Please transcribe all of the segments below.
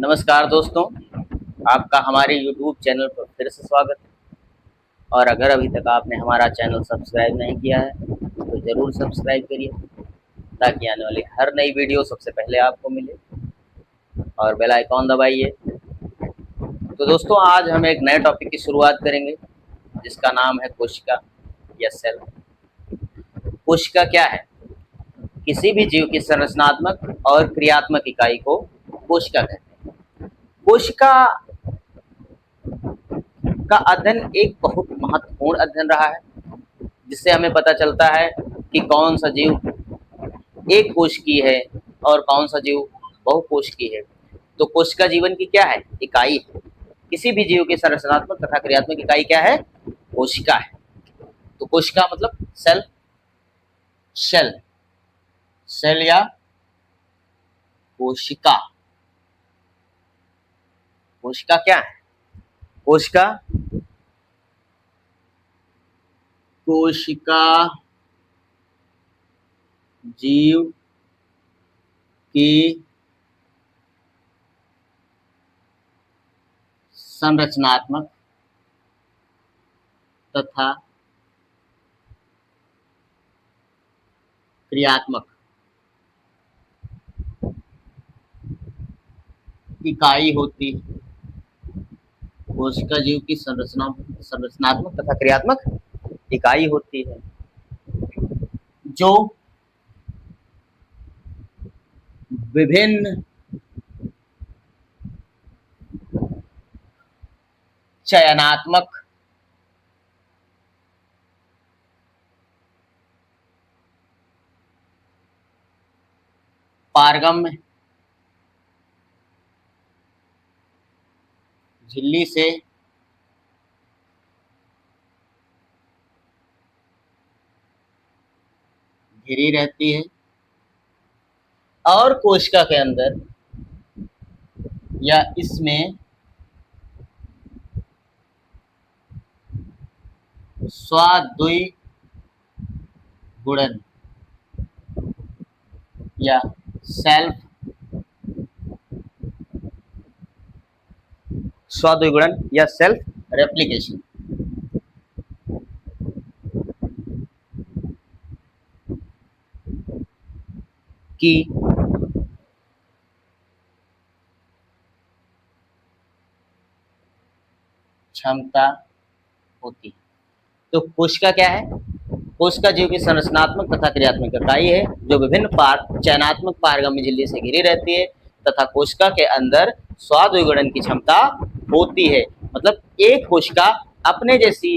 नमस्कार दोस्तों, आपका हमारे YouTube चैनल पर फिर से स्वागत है। और अगर अभी तक आपने हमारा चैनल सब्सक्राइब नहीं किया है तो ज़रूर सब्सक्राइब करिए ताकि आने वाली हर नई वीडियो सबसे पहले आपको मिले और बेल आइकॉन दबाइए। तो दोस्तों, आज हम एक नए टॉपिक की शुरुआत करेंगे जिसका नाम है कोशिका या सेल। कोशिका क्या है? किसी भी जीव की संरचनात्मक और क्रियात्मक इकाई को कोशिका कहते हैं। कोशिका का अध्ययन एक बहुत महत्वपूर्ण अध्ययन रहा है, जिससे हमें पता चलता है कि कौन सा जीव एक कोशिकीय है और कौन सा जीव बहुकोशिकीय है। तो कोशिका जीवन की क्या है? इकाई है। किसी भी जीव की संरचनात्मक तथा क्रियात्मक इकाई क्या है? कोशिका है। तो कोशिका मतलब सेल, शेल, सेल या कोशिका। कोशिका क्या है? कोशिका कोशिका जीव की संरचनात्मक तथा क्रियात्मक इकाई होती है। कोशिका जीव की संरचनात्मक तथा क्रियात्मक इकाई होती है जो विभिन्न चयनात्मक पारगम्य झिल्ली से घिरी रहती है और कोशिका के अंदर या इसमें स्वाद्विगुणन या सेल्फ स्वाद्विगुणन या सेल्फ रेप्लिकेशन की क्षमता होती है। तो कोशिका क्या है? कोशिका जीव की संरचनात्मक तथा क्रियात्मक इकाई है जो विभिन्न चयनात्मक पारगम्य झिल्ली से घिरी रहती है तथा कोशिका के अंदर स्वाद्विगुणन की क्षमता होती है। मतलब एक कोशिका अपने जैसी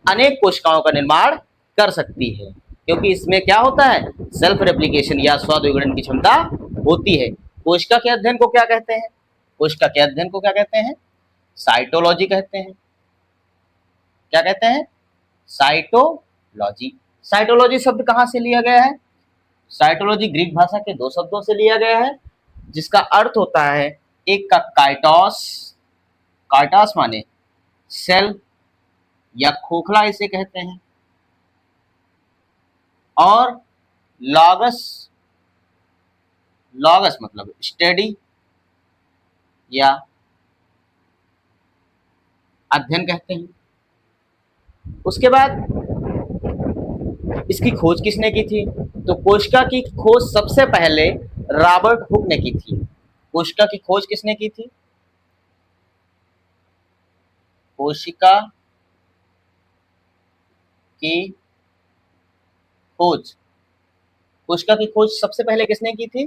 अनेक कोशिकाओं का निर्माण कर सकती है, क्योंकि इसमें क्या होता है? सेल्फ रेप्लिकेशन या स्वाद्विगुणन की क्षमता होती है। कोशिका के अध्ययन को क्या कहते हैं? कोशिका के अध्ययन को क्या कहते हैं? साइटोलॉजी कहते हैं। क्या कहते हैं? साइटोलॉजी। साइटोलॉजी शब्द कहां से लिया गया है? साइटोलॉजी ग्रीक भाषा के दो शब्दों से लिया गया है, जिसका अर्थ होता है एक का काइटोस, काइटोस माने सेल या खोखला इसे कहते हैं, और लॉगस, लॉगस मतलब स्टडी या अध्ययन कहते हैं। उसके बाद इसकी खोज किसने की थी? तो कोशिका की खोज सबसे पहले रॉबर्ट हुक ने की थी। कोशिका की खोज किसने की थी? कोशिका की खोज, कोशिका की खोज सबसे पहले किसने की थी?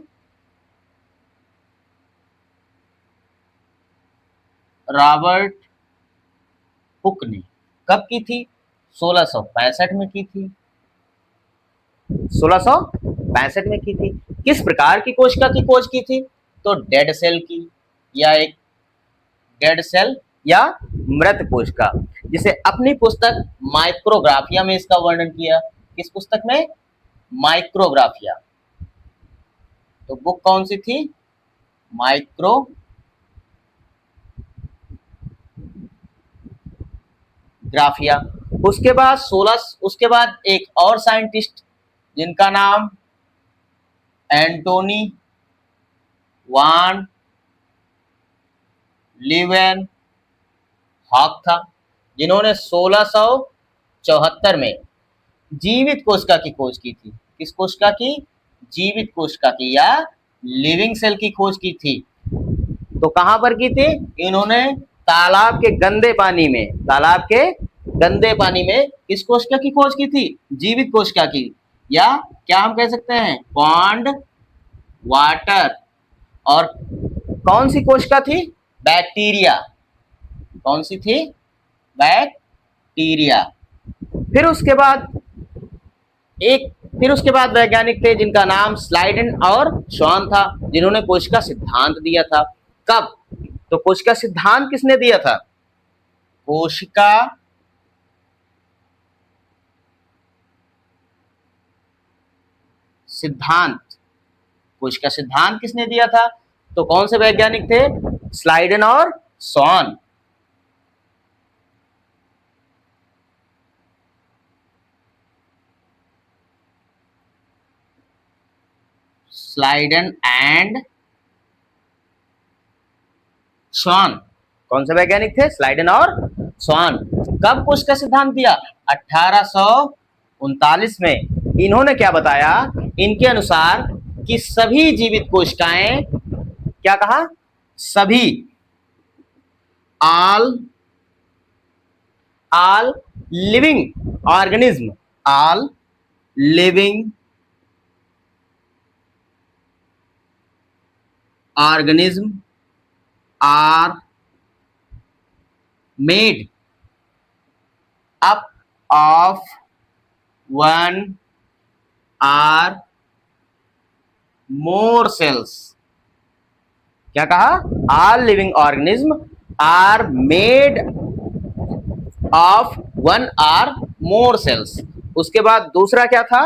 रॉबर्ट हुक ने। कब की थी? 1665 में की थी। 1665 में की थी। किस प्रकार की कोशिका की खोज की थी? तो डेड सेल की, या एक डेड सेल या मृत कोशिका, जिसे अपनी पुस्तक माइक्रोग्राफिया में इसका वर्णन किया। किस पुस्तक में? माइक्रोग्राफिया। तो बुक कौन सी थी? माइक्रोग्राफिया। उसके बाद एक और साइंटिस्ट जिनका नाम एंटोनी वान लीवेन हॉक था, जिन्होंने 1674 में जीवित कोशिका की खोज की थी। किस कोशिका की? जीवित कोशिका की या लिविंग सेल की खोज की थी। तो कहां पर की थी इन्होंने? तालाब के गंदे पानी में, तालाब के गंदे पानी में किस कोशिका की खोज की थी? जीवित कोशिका की, या क्या हम कह सकते हैं पॉन्ड वाटर। और कौन सी कोशिका थी? बैक्टीरिया। कौन सी थी? बैक्टीरिया। फिर उसके बाद वैज्ञानिक थे जिनका नाम स्लाइडन और श्वान था, जिन्होंने कोशिका सिद्धांत दिया था। कब? तो कोशिका सिद्धांत किसने दिया था? कोशिका सिद्धांत। कोशिका सिद्धांत किसने दिया था? तो कौन से वैज्ञानिक थे? स्लाइडन और श्वान। स्लाइडन एंड श्वान। कौन से वैज्ञानिक थे? स्लाइडन और श्वान। कब कोशिका सिद्धांत दिया? 1839 में। इन्होंने क्या बताया? इनके अनुसार कि सभी जीवित कोशिकाएं, क्या कहा? सभी, all living organism, all living organism are made up of one or more cells। क्या कहा? all living organism are made of one or more cells। उसके बाद दूसरा क्या था?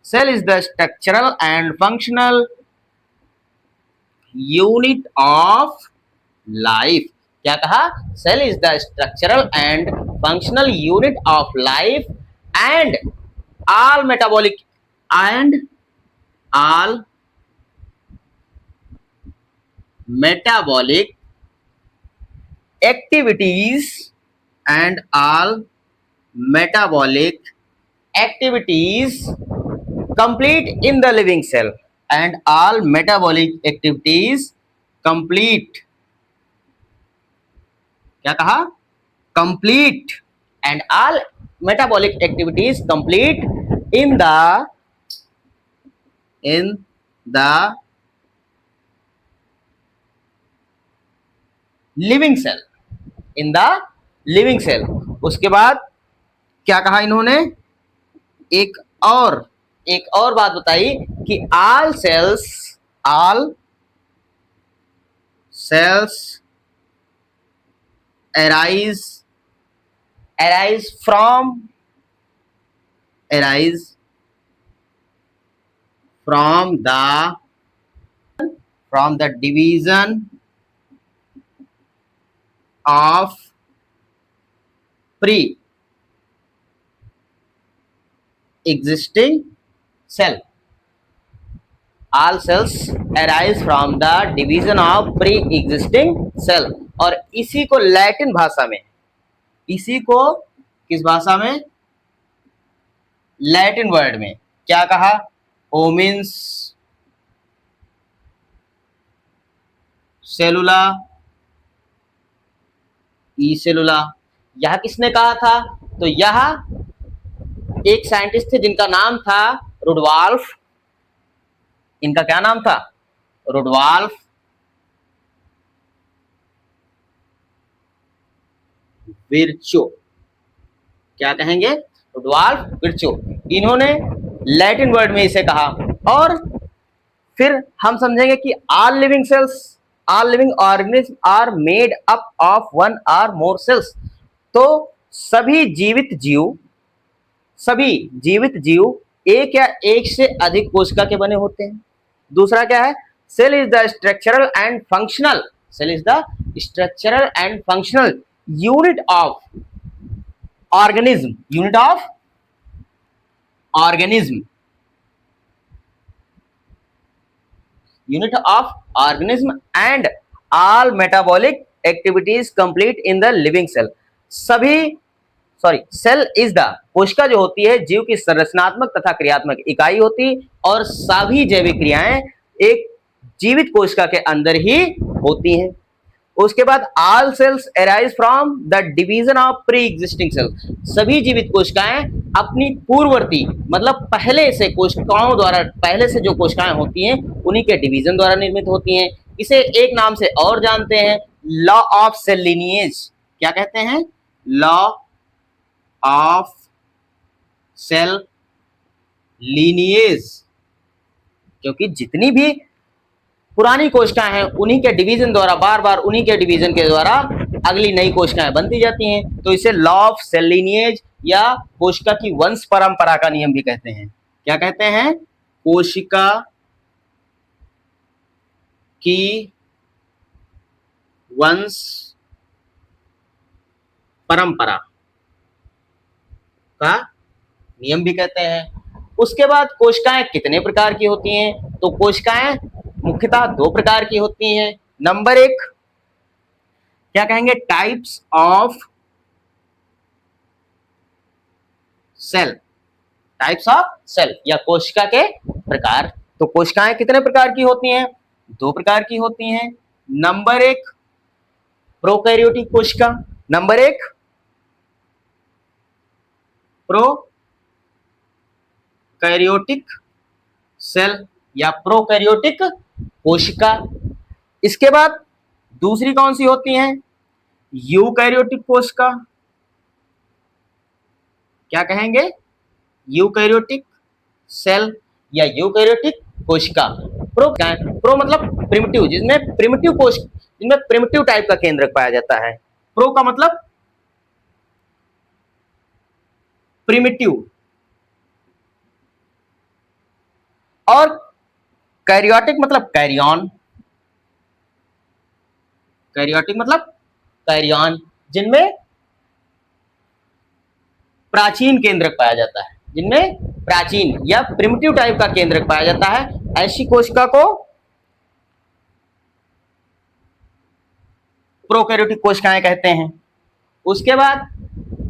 cell is the structural and functional unit of life। क्या कहा? cell is the structural and functional unit of life and all metabolic activities complete in the living cell and all metabolic activities complete। क्या कहा? complete and all metabolic activities complete in the living cell, in the living cell. उसके बाद क्या कहा इन्होंने? एक और बात बताई कि all cells arise from the division of pre-existing cell। all cells arise from the division of pre-existing cell। और इसी को लैटिन भाषा में, इसी को किस भाषा में? लैटिन वर्ड में क्या कहा? ओमिन्स सेलुला ई सेलुला। यह किसने कहा था? तो यह एक साइंटिस्ट थे जिनका नाम था रुडवाल्फ। इनका क्या नाम था? रुडवाल्फ विर्चो। क्या कहेंगे? रुडवाल्फ विर्चो। इन्होंने लैटिन वर्ड में इसे कहा। और फिर हम समझेंगे कि all living organisms are made up of one or more cells। तो सभी जीवित जीव एक या एक से अधिक कोशिका के बने होते हैं। दूसरा क्या है, cell is the structural and functional, cell is the structural and functional unit of organism, unit of organism, unit of organism and all metabolic activities complete in the living cell. सभी सेल इज द, कोशिका जो होती है जीव की संरचनात्मक तथा क्रियात्मक इकाई होती और सभी जैविक क्रियाएं एक जीवित कोशिका के अंदर ही होती हैं। उसके बाद all cells arise from the division of pre existing cell, सभी जीवित कोशिकाएं अपनी पूर्ववर्ती मतलब पहले से कोशिकाओं द्वारा, पहले से जो कोशिकाएं होती हैं उन्हीं के डिवीजन द्वारा निर्मित होती हैं। इसे एक नाम से और जानते हैं, लॉ ऑफ सेल लीनिएज। क्या कहते हैं? लॉ ऑफ सेल लीनिएज, क्योंकि जितनी भी पुरानी कोशिकाएं हैं उन्हीं के डिवीजन द्वारा, बार बार उन्हीं के डिवीजन के द्वारा अगली नई कोशिकाएं बनती जाती हैं, तो इसे लॉ ऑफ सेल लीनिएज या कोशिका की वंश परंपरा का नियम भी कहते हैं। क्या कहते हैं? कोशिका की वंश परंपरा का नियम भी कहते हैं। उसके बाद कोशिकाएं कितने प्रकार की होती हैं? तो कोशिकाएं मुख्यतः दो प्रकार की होती हैं। नंबर एक, क्या कहेंगे? Types of cell, types of cell या कोशिका के प्रकार। तो कोशिकाएं कितने प्रकार की होती हैं? दो प्रकार की होती हैं। नंबर एक, प्रोकैरियोटिक कोशिका, नंबर एक प्रोकैरियोटिक सेल या प्रोकैरियोटिक कोशिका। इसके बाद दूसरी कौन सी होती हैं? यूकैरियोटिक कोशिका। क्या कहेंगे? यूकैरियोटिक सेल या यूकैरियोटिक कोशिका। प्रो मतलब प्रिमिटिव, जिसमें प्रिमिटिव कोश, जिनमें प्रिमिटिव टाइप का केंद्रक पाया जाता है। प्रो का मतलब प्रिमिटिव, और कैरियोटिक मतलब कैरियन, कैरियोटिक मतलब कैरियन, जिनमें प्राचीन केंद्रक पाया जाता है, जिनमें प्राचीन या प्रिमिटिव टाइप का केंद्रक पाया जाता है, ऐसी कोशिका को प्रोकैरियोटिक कोशिकाएं कहते हैं। उसके बाद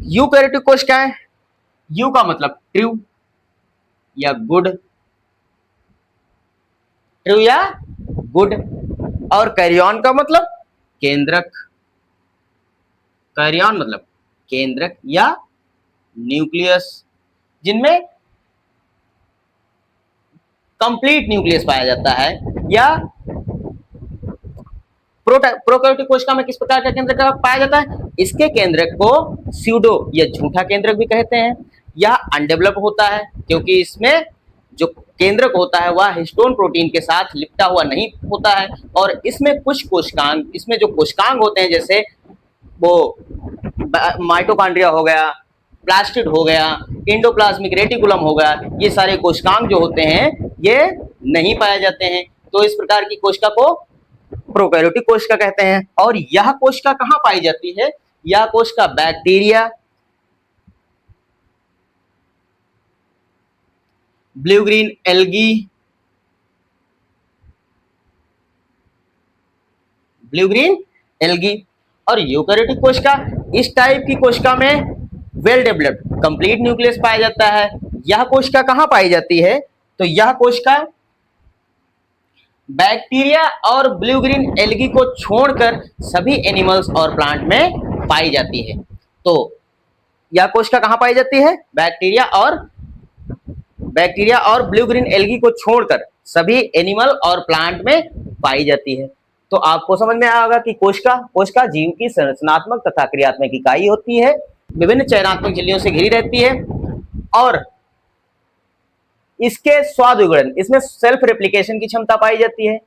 यूकैरियोटिक कोशिकाएं, यू का मतलब ट्रू या गुड, ट्रू या गुड, और कैरियन का मतलब केंद्रक, कैरियन मतलब केंद्रक या न्यूक्लियस, जिनमें कंप्लीट न्यूक्लियस पाया जाता है। या प्रोकैरियोटिक कोशिका में किस प्रकार का केंद्रक पाया जाता है? इसके केंद्रक को स्यूडो या झूठा केंद्रक भी कहते हैं। यह अनडेवलप होता है क्योंकि इसमें जो केंद्रक होता है वह हिस्टोन प्रोटीन के साथ लिपटा हुआ नहीं होता है, और इसमें कुछ कोशिकांग, इसमें जो कोशिकांग होते हैं जैसे वो माइटोकॉन्ड्रिया हो गया, प्लास्टिड हो गया, एंडोप्लाज्मिक रेटिकुलम हो गया, ये सारे कोशिकांग जो होते हैं ये नहीं पाए जाते हैं। तो इस प्रकार की कोशिका को प्रोकैरियोटिक कोशिका कहते हैं। और यह कोशिका कहां पाई जाती है? यह कोशिका bacteria, blue green algae, blue green algae और यूकैरियोटिक कोशिका, इस टाइप की कोशिका में वेल डेवलप्ड कंप्लीट न्यूक्लियस पाया जाता है। यह कोशिका कहां पाई जाती है? तो यह कोशिका बैक्टीरिया और ब्लू ग्रीन एल्गी को छोड़कर सभी एनिमल्स और प्लांट में पाई जाती है। तो यह कोशिका कहां पाई जाती है? बैक्टीरिया और ब्लू ग्रीन एल्गी को छोड़कर सभी एनिमल और प्लांट में पाई जाती है। तो आपको समझ में आया होगा कि कोशिका जीव की संरचनात्मक तथा क्रियात्मक इकाई होती है, विभिन्न चयनात्मक झिल्लियों से घिरी रहती है, और इसके स्वादुगुणन, इसमें सेल्फ रेप्लिकेशन की क्षमता पाई जाती है।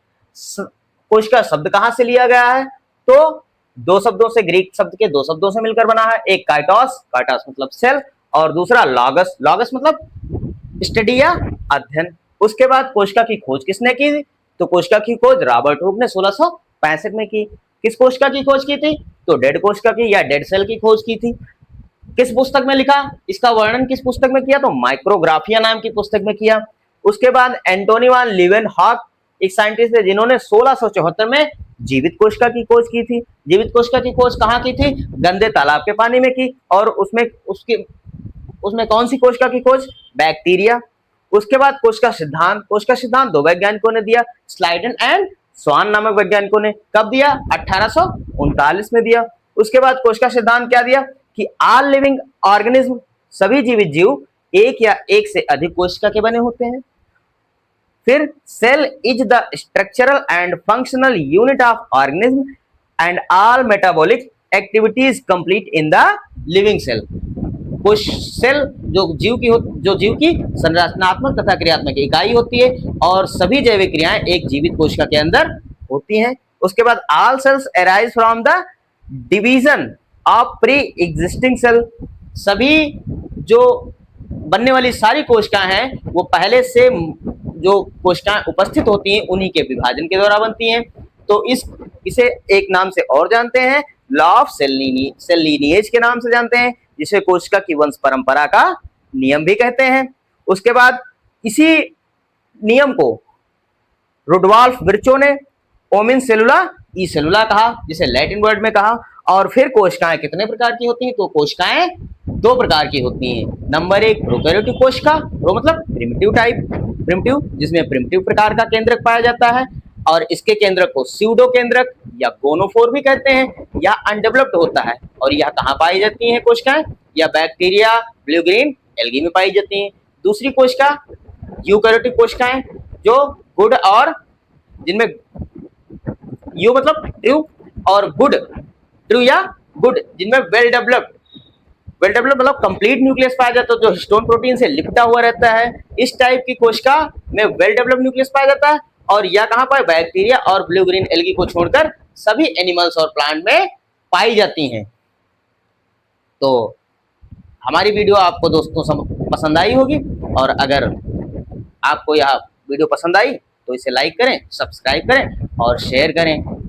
कोशिका शब्द कहां से लिया गया है? तो दो शब्दों से, ग्रीक शब्द के दो शब्दों से मिलकर बना है। एक काइटोस, काइटोस मतलब सेल, और दूसरा लॉगस, लॉगस मतलब स्टडी या अध्ययन। उसके बाद कोशिका की खोज किसने की? तो कोशिका की खोज रॉबर्ट हुक ने 1665 में की। किस कोशिका की खोज की थी? तो डेड कोशिका की या डेड सेल की खोज की थी। किस पुस्तक में लिखा? इसका वर्णन किस पुस्तक में किया? तो माइक्रोग्राफिया नाम की पुस्तक में किया। उसके बाद एंटोनी वान लीवेनहॉक एक साइंटिस्ट है जिन्होंने 1674 में जीवित कोशिका की खोज की थी। जीवित कोशिका की खोज कहाँ की थी? गंदे तालाब के पानी में की। और उसमें कौन सी कोशिका की खोज? बैक्टीरिया। उसके बाद कोशिका सिद्धांत दो वैज्ञानिकों ने दिया, स्लाइडन एंड स्वान नामक वैज्ञानिकों ने। कब दिया? 1839 में दिया। उसके बाद कोशिका सिद्धांत क्या दिया कि ऑल लिविंग ऑर्गेनिज्म, सभी जीवित जीव एक या एक से अधिक कोशिका के बने होते हैं। फिर cell is the structural and functional unit of organism and all metabolic activities complete in the living cell. कोश सेल जो जीव की संरचनात्मक तथा क्रियात्मक इकाई होती है और सभी जैविक क्रियाएं एक जीवित कोशिका के अंदर होती हैं। उसके बाद all cells arise from the division of pre existing cell, सभी जो बनने वाली सारी कोशिकाएं हैं वो पहले से जो कोशिकाएं उपस्थित होती हैं उन्हीं के विभाजन के द्वारा बनती हैं। तो इसे एक नाम से और जानते हैं, लॉ ऑफ सेल लीनिएज के नाम से जानते हैं, जिसे कोशिका की वंश परंपरा का नियम भी कहते हैं। उसके बाद इसी नियम को रुडोल्फ विर्चो ने ओमिन सेलुला ई सेलुला कहा, जिसे लैटिन वर्ड में कहा। और फिर कोशिकाएं कितने प्रकार की होती हैं? तो कोशिकाएं दो प्रकार की होती हैं। नंबर एक प्रोकैरियोटिक कोशिका, प्रो मतलब प्रिमिटिव टाइप, प्रिमिटिव जिसमें प्रिमिटिव प्रकार का केंद्रक पाया जाता है और इसके केंद्रक को स्यूडो केंद्रक या गोनोफोर भी कहते हैं, या अनडेवलप्ड होता है। और यह कहाँ पाई जाती हैं कोशिकाएं? या बैक्टीरिया, ब्लू ग्रीन एल्गी में पाई जाती हैं। दूसरी कोशिका यूकैरियोटिक कोशिकाएं जो गुड और जिनमें यू मतलब ट्रू और गुड, ट्रू या गुड जिनमें वेल डेवलप्ड मतलब कंप्लीट न्यूक्लियस पाया जाता है जो हिस्टोन प्रोटीन से लिपटा हुआ रहता है। इस टाइप की कोशिका में वेल डेवलप्ड न्यूक्लियस पाया जाता है। और यह कहाँ पर? बैक्टीरिया और ब्लू ग्रीन एल्गी को छोड़कर सभी एनिमल्स और प्लांट में पाई जाती हैं। तो हमारी वीडियो आपको दोस्तों पसंद आई होगी, और अगर आपको यह वीडियो पसंद आई तो इसे लाइक करें, सब्सक्राइब करें और शेयर करें।